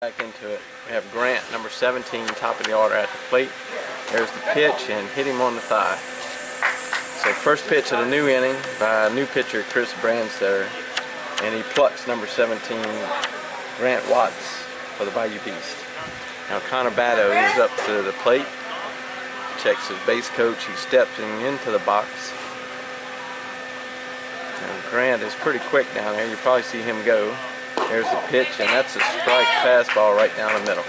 Back into it. We have Grant, number 17, top of the order at the plate. There's the pitch and hit him on the thigh. So first pitch of the new inning by new pitcher Chris Brandstetter, and he plucks number 17 Grant Watts for the Bayou Beast. Now Connor Batto is up to the plate, checks his base coach, he steps into the box. Now Grant is pretty quick down there, you probably see him go. There's the pitch, and that's a strike fastball right down the middle.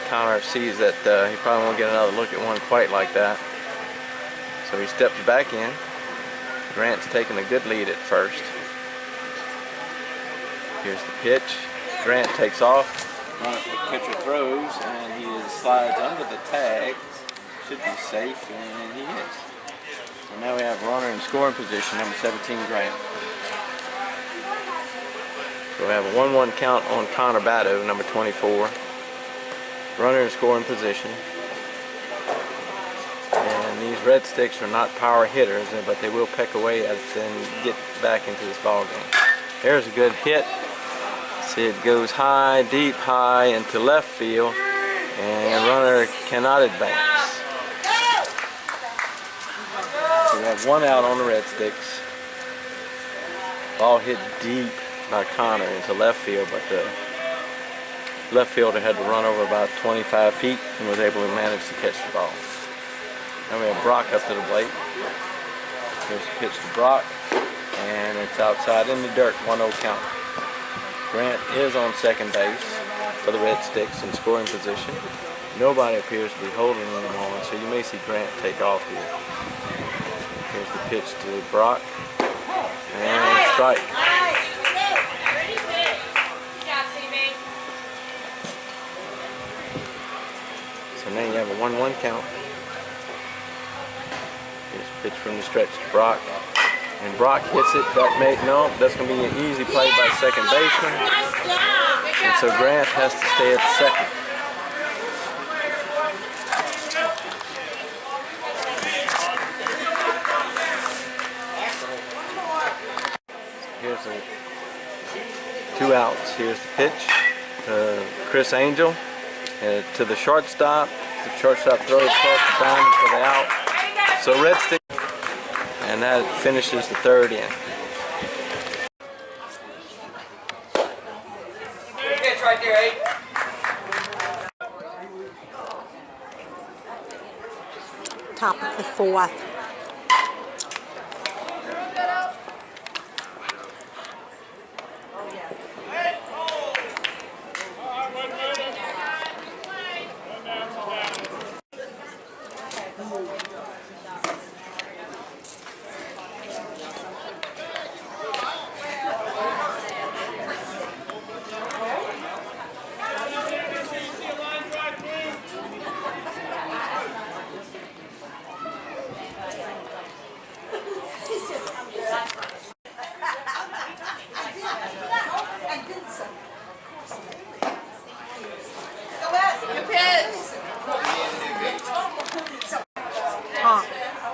Connor sees that he probably won't get another look at one quite like that. So he steps back in. Grant's taking a good lead at first. Here's the pitch. Grant takes off. The pitcher throws, and he slides under the tag. Should be safe, and he is. So now we have runner in scoring position, number 17 Grant. So we have a 1-1 count on Connor Batto, number 24. Runner in scoring position. And these Red Sticks are not power hitters, but they will peck away at it and get back into this ball game. There's a good hit. See, it goes high, deep, high into left field, and runner cannot advance. So we have one out on the Red Sticks. Ball hit deep by Connor into left field, but the left fielder had to run over about 25 feet and was able to manage to catch the ball. Now we have Brock up to the plate. Here's the pitch to Brock, and it's outside in the dirt, 1-0 count. Grant is on second base for the Red Sticks in scoring position. Nobody appears to be holding him at the moment, so you may see Grant take off here. Here's the pitch to Brock, and strike. So now you have a 1-1 count. Here's a pitch from the stretch to Brock. And Brock hits it. That's going to be an easy play by second baseman. And so Grant has to stay at second. Here's the 2 outs. Here's the pitch to Chris Angel. To the shortstop. The shortstop throws across the diamond for the out. So Red Stick, and that finishes the third inning. Pitch right there, 8. Top of the 4th.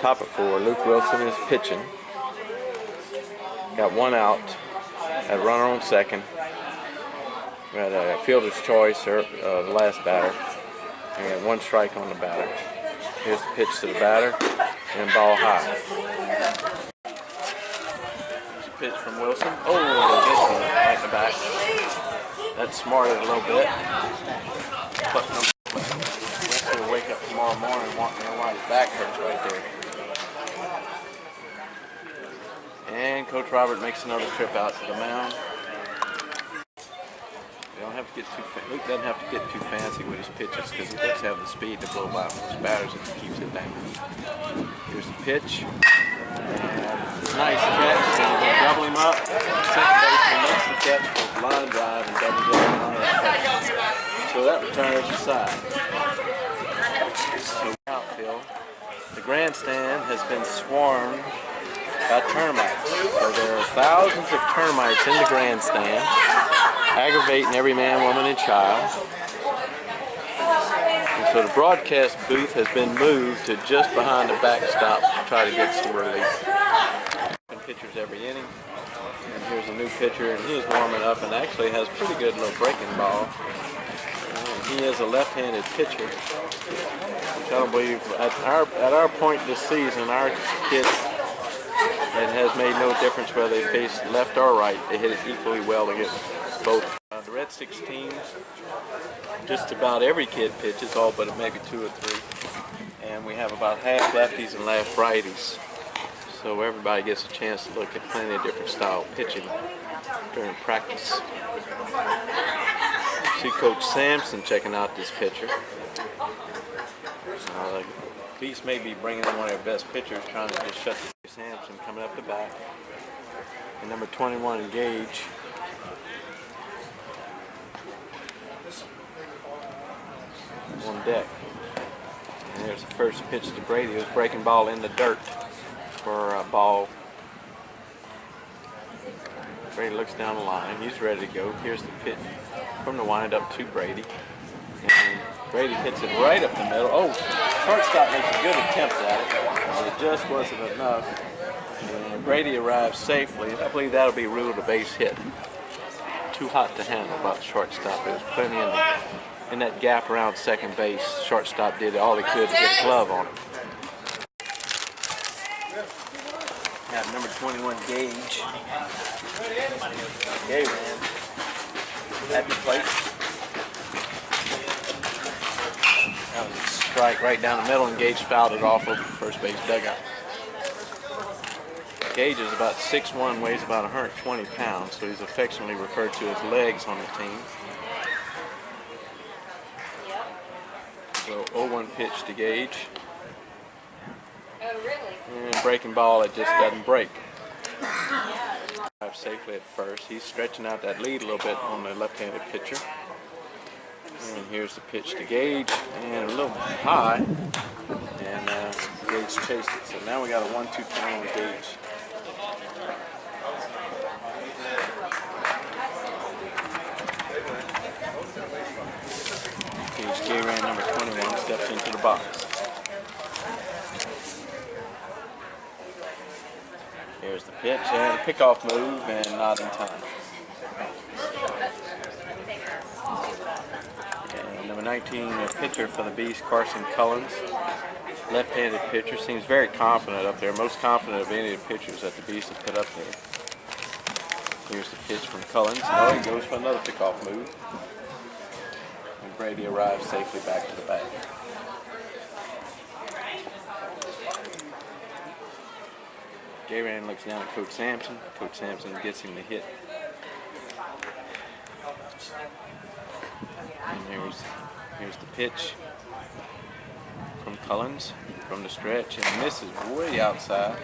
Top of 4, Luke Wilson is pitching. Got 1 out. Had a runner on second. We had a fielder's choice, the last batter. And we had 1 strike on the batter. Here's the pitch to the batter, and ball high. Here's a pitch from Wilson. Oh, they hit him right in the back. That smarted a little bit. But we'll wake up tomorrow morning and want to know why his back hurts right there. And Coach Robert makes another trip out to the mound. Luke doesn't have to get too fancy with his pitches because he does have the speed to blow by most batters if he keeps it down. Here's the pitch. And nice catch. And double him up. Second baseman makes the catch with line drive and doubles up on that. So that returns the side. So outfield. The grandstand has been swarmed by termites. So there are thousands of termites in the grandstand, aggravating every man, woman, and child. And so the broadcast booth has been moved to just behind the backstop to try to get some relief. Pitchers every inning. And here's a new pitcher, and he is warming up and actually has pretty good little breaking ball. he is a left-handed pitcher, which I don't believe at our point this season, our kids, it has made no difference whether they face left or right. They hit it equally well against both. The Red Sticks teams, just about every kid pitches, all but maybe 2 or 3, and we have about half lefties and half righties. So everybody gets a chance to look at plenty of different style pitching during practice. See Coach Sampson checking out this pitcher. Beast may be bringing in one of their best pitchers, trying to just shut the Sampson coming up the back. And number 21, Gage. On deck. And there's the first pitch to Brady. It was breaking ball in the dirt for a ball. Brady looks down the line. He's ready to go. Here's the pitch from the windup to Brady. And Brady hits it right up the middle. Oh, shortstop makes a good attempt at it, but it just wasn't enough. And Brady arrives safely. I believe that'll be ruled a base hit. Too hot to handle by the shortstop. There was plenty in that gap around second base. Shortstop did all he could to get a glove on him. Now number 21, Gage. Gage ran at the plate. That was a strike right down the middle, and Gage fouled it off over the first base dugout. Gage is about 6'1", weighs about 120 pounds, so he's affectionately referred to as Legs on the team. So 0-1 pitch to Gage. Oh, really? And breaking ball, it just doesn't break. Safely at first. He's stretching out that lead a little bit on the left-handed pitcher. And here's the pitch to Gage, and a little high, and Gage chased it. So now we got a 1-2 count on Gage. Gage ran number 21 steps into the box. Here's the pitch, and a pickoff move, and not in time. And number 19, a pitcher for the Beast, Carson Cullens. Left-handed pitcher, seems very confident up there, most confident of any of the pitchers that the Beast have put up there. Here's the pitch from Cullens. No, he goes for another pickoff move. And Brady arrives safely back to the bag. Gayran looks down at Coach Sampson. Coach Sampson gets him to hit. And here's the pitch from Cullens from the stretch, and misses way outside.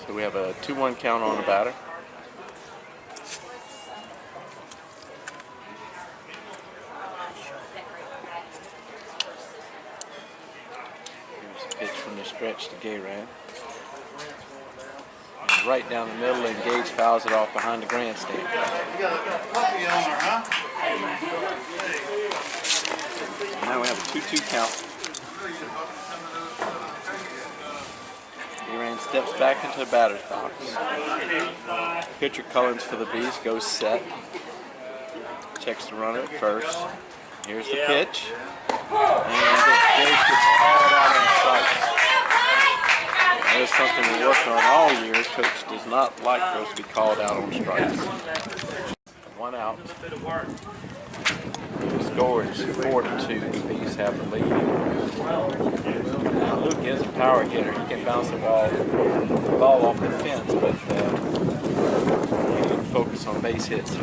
So we have a 2-1 count on the batter. Pitch from the stretch to Gayran. And right down the middle, and Gage fouls it off behind the grandstand. You got a puppy owner, huh? And now we have a 2-2 count. Gayran steps back into the batter's box. Pitcher Cullens for the Beast goes set. Checks the runner at first. Here's the pitch. And Gage gets called out on strikes. That is something we worked on all year. Coach does not like for us to be called out on strikes. 1 out. The score is 4-2. The Bees have the lead. Now Luke is a power hitter. He can bounce the ball off the fence, but he can focus on base hits.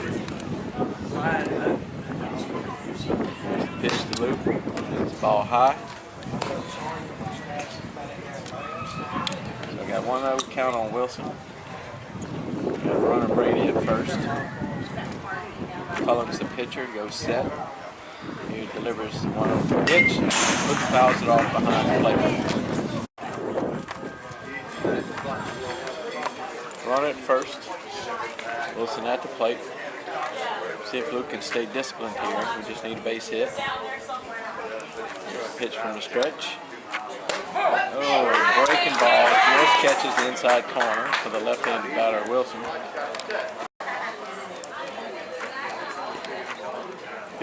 Pitch to Luke. It's ball high. So we got 1-0 count on Wilson. Got runner Brady at first. Cullens the pitcher, goes set. He delivers the 1-0 pitch. Luke fouls it off behind the plate. Runner at first. Wilson at the plate. See if Luke can stay disciplined here. We just need a base hit. Here's a pitch from the stretch. Oh, breaking ball. Just catches the inside corner for the left-handed batter Wilson.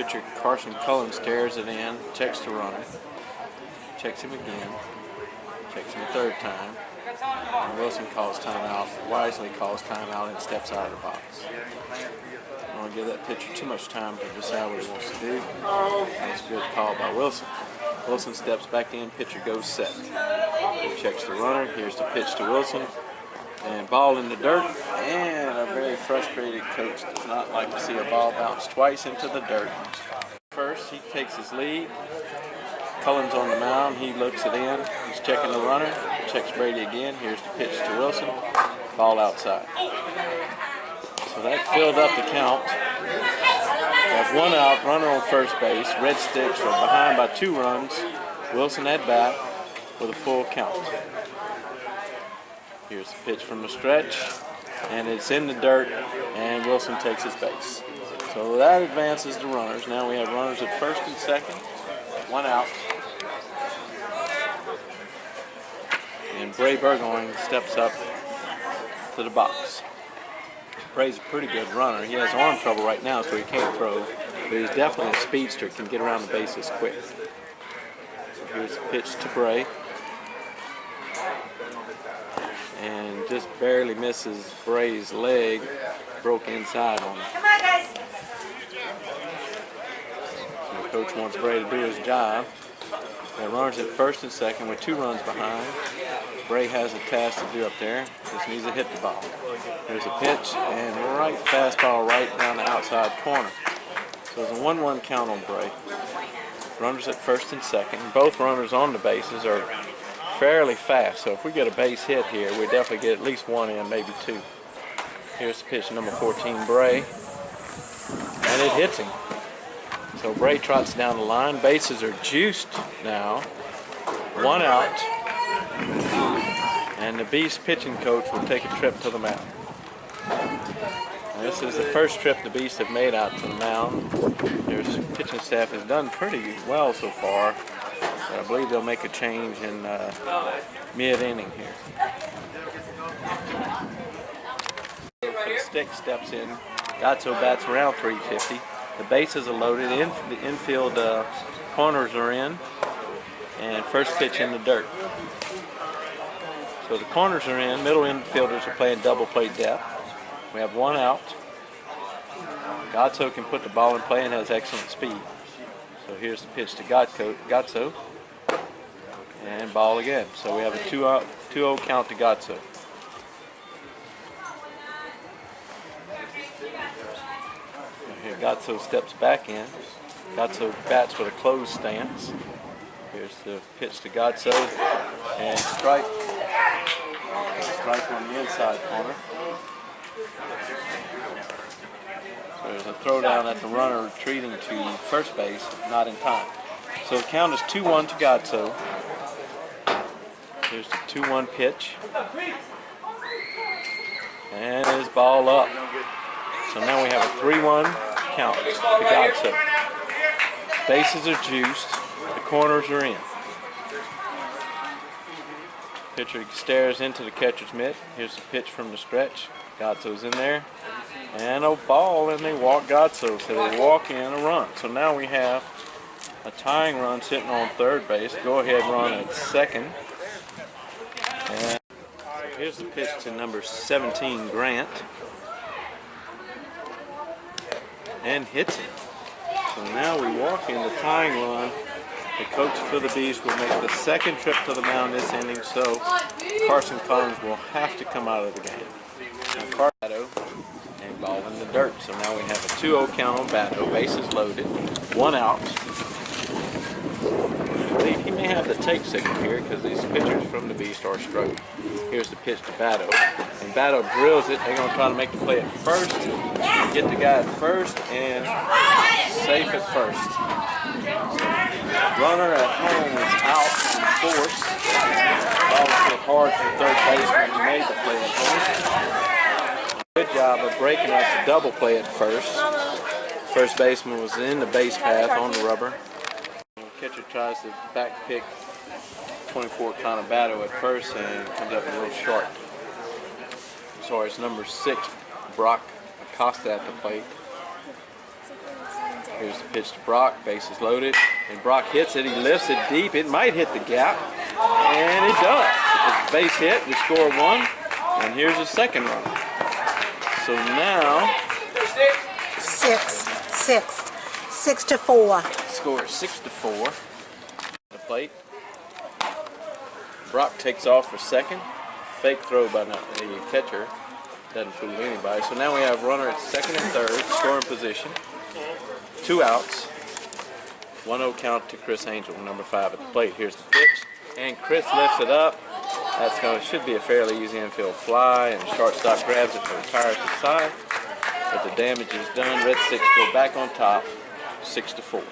Pitcher Carson Cullen stares it in, checks the runner, checks him again, checks him a third time, and Wilson calls timeout, wisely calls timeout, and steps out of the box. I don't want to give that pitcher too much time to decide what he wants to do. That's a good call by Wilson. Wilson steps back in, pitcher goes set. He checks the runner, here's the pitch to Wilson, and ball in the dirt, and a very frustrated coach does not like to see a ball bounce twice into the dirt. First, he takes his lead. Cullen's on the mound, he looks it in, he's checking the runner, checks Brady again, here's the pitch to Wilson, ball outside. So that filled up the count. We have one out, runner on first base, Red Sticks are behind by 2 runs, Wilson at bat with a full count. Here's the pitch from the stretch, and it's in the dirt, and Wilson takes his base. So that advances the runners. Now we have runners at first and second, 1 out. And Bray Burgoyne steps up to the box. Bray's a pretty good runner. He has arm trouble right now, so he can't throw, but he's definitely a speedster, can get around the bases quick. So here's the pitch to Bray. And just barely misses Bray's leg, broke inside on him. Come on, guys. The coach wants Bray to do his job. The runners at first and second with 2 runs behind. Bray has a task to do up there. Just needs to hit the ball. There's a pitch, and right fastball right down the outside corner. So it's a 1-1 count on Bray. Runners at first and second. Both runners on the bases are fairly fast, so if we get a base hit here, we definitely get at least 1 in, maybe 2. Here's the pitch, number 14, Bray, and it hits him. So Bray trots down the line. Bases are juiced now. 1 out, and the Beast pitching coach will take a trip to the mound. Now, this is the first trip the Beast have made out to the mound. Their pitching staff has done pretty well so far. I believe they'll make a change in mid-inning here. The stick steps in. Gatso bats around 350. The bases are loaded. The infield corners are in. And first pitch in the dirt. So the corners are in. Middle infielders are playing double play depth. We have 1 out. Gatso can put the ball in play and has excellent speed. So here's the pitch to Gatso. And ball again. So we have a 2-0 count to Gatso. Here Gatso steps back in. Gatso bats with a closed stance. Here's the pitch to Gatso. And strike. Strike on the inside corner. So there's a throw down at the runner retreating to first base, not in time. So the count is 2-1 to Gatso. Here's the 2-1 pitch. And his ball up. So now we have a 3-1 count to Gatso. Bases are juiced. The corners are in. Pitcher stares into the catcher's mitt. Here's the pitch from the stretch. Gatso's in there. And a ball, and they walk Gatso. So they walk in a run. So now we have a tying run sitting on third base. Go ahead run at second. And here's the pitch to number 17, Grant. And hits it. So now we walk in the tying run. The coach for the Beast will make the second trip to the mound this inning, so Carson Collins will have to come out of the game. Now Bato, and ball in the dirt. So now we have a 2-0 count on Bato. Bases loaded. 1 out. I believe he may have the take signal here because these pitchers from the Beast are struggling. Here's the pitch to Bato. And Bato drills it. They're going to try to make the play at first. Get the guy at first and safe at first. Runner at home is out in fourth. Ball was hit hard from third baseman. He made the play at home. Good job of breaking up the double play at first. First baseman was in the base path on the rubber. The catcher tries to back pick 24 Connor Bato at first and comes up a little short. Sorry, it's number 6, Brock Acosta at the plate. Here's the pitch to Brock, bases loaded, and Brock hits it. He lifts it deep. It might hit the gap, and it does. It's a base hit. We score 1, and here's the second run. So now, 6-4. score is 6-4. The plate. Brock takes off for second. Fake throw by the catcher. Doesn't fool anybody. So now we have runner at second and third, scoring position. 2 outs. 1-0 count to Chris Angel, number 5 at the plate. Here's the pitch, and Chris lifts it up. Should be a fairly easy infield fly, and shortstop grabs it to retire to the side. But the damage is done. Red Sticks go back on top, 6-4.